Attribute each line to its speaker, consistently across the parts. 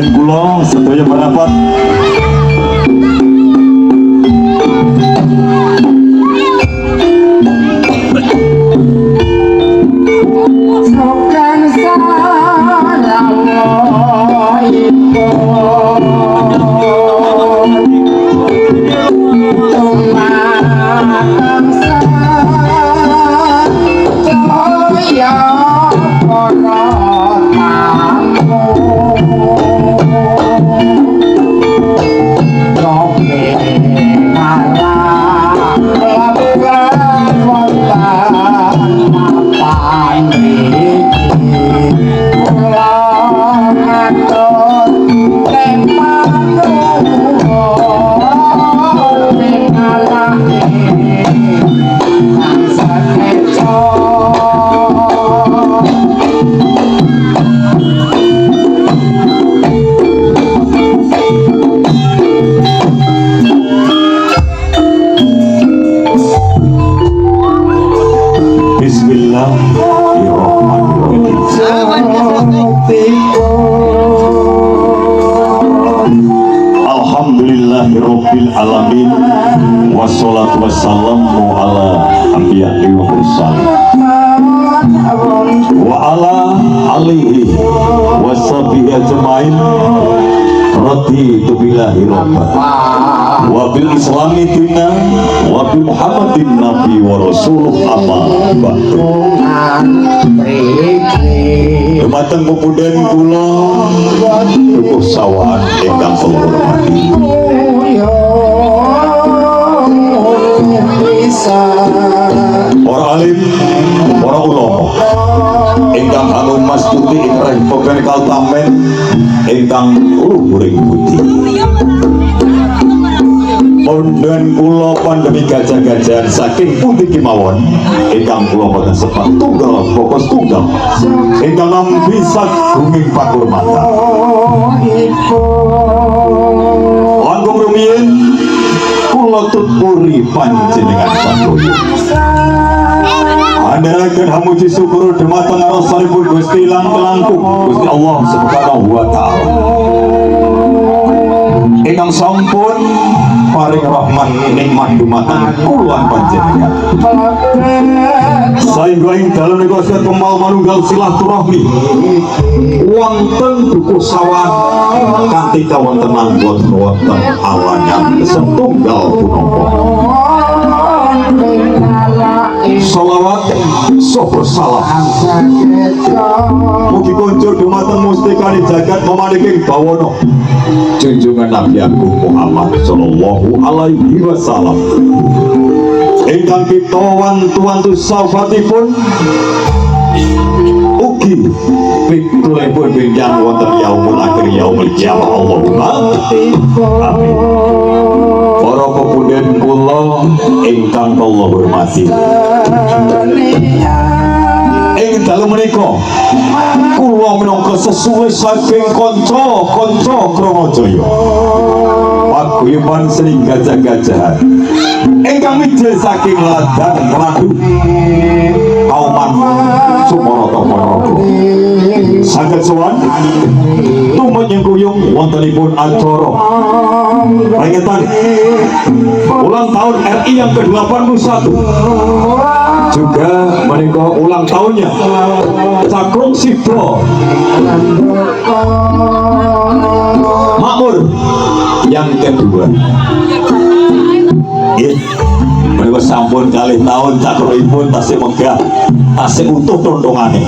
Speaker 1: punden kula sedaya marapat Alhamdulillahirabbil alamin wassalatu wassalamu ala anbiya'i wa mursalin wa ala alihi wa sahbihi ajmain raditu billahi rabban wa bil islami dina wa bi muhammadin nabi wa rasuluh amma ba'du. Dumateng pepundhen kula dukuh sawahan ingkang kula hormati para alim, para ulama ingkang anu mastuti Ibrahim Bogan Kaltamen ingkang luhuring budi. Pundhen kula pandemi gajah-gajahan saking pundi kemawon ingkang kula boten sepat tunggal fokus tunggal ingkang nampi sagunging pakurmatan langkung rumiyin kula tuturi panjenengan sadoyo andharaken hamuji syukur dhumateng rasanipun Gusti lan langkung Gusti Allah Subhanahu wa taala ingkang sampun paring rahmat nikmat dumateng kula panjenengan saengga ing dalem negosiat kemal manunggal silaturahmi wonten dukuh sawahan kanthi kawontenan boten wonten alangan setunggal punapa sholawat sopo salam mugi kunjuk dumateng mustikani jagat pamaniking bawana junjungan Nabi Agung Muhammad sallallahu alaihi wasallam ingkang kita wantu-wantu syafaatipun ugi pitulipun benjang wonten yaumul akhir yaumul qiyamah Allahumma amin. Para pepundhen kula ingkang kula hormati ing dalem menika kula minangka sesuai saking kanca-kanca Kramajaya paguyuban seni gajah-gajahan ingkang mijil saking ladang Radu Kauman Sumarata Ponorogo saged sowan tumut nyengkuyung wontenipun acara peringatan ulang tahun RI yang ke-81 juga menika ulang tahunnya Cakruk Sidra Makmur yang kedua. Menika sampun kalih tahun cakrukipun tasih megah, tasih utuh tontongane.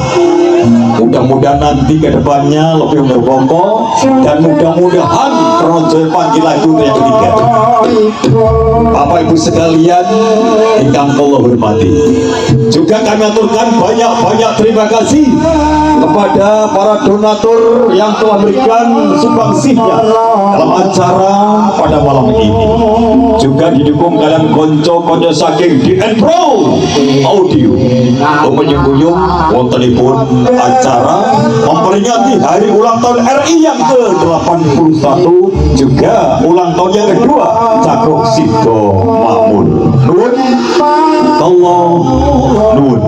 Speaker 1: Mudah-mudahan nanti ke depannya lebih berkongko dan mudah-mudahan keronjol panggilan itu yang ketiga. Bapak Ibu sekalian ingkang kula hormati, juga kami aturkan banyak-banyak terima kasih kepada para donatur yang telah berikan sumbangsihnya dalam acara pada malam ini. Juga didukung kalian konco-konco saking DN Pro Audio untuk menyembuyung wontenipun acara memperingati hari ulang tahun RI yang ke-81 juga ulang tahun yang kedua Cakruk Sidra Makmur. Nuwun Allah nuwun.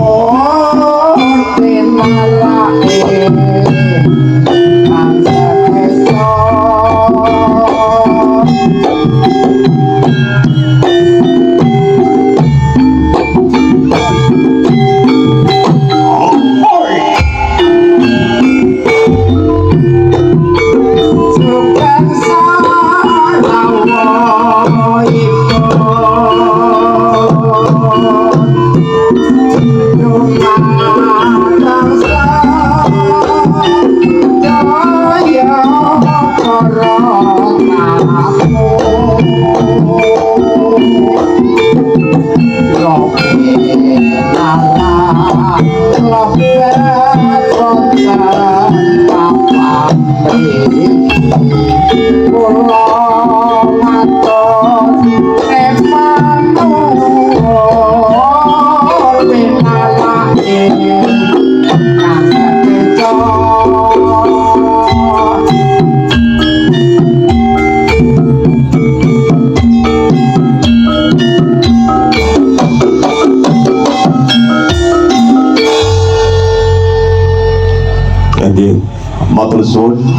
Speaker 1: Matur suwun.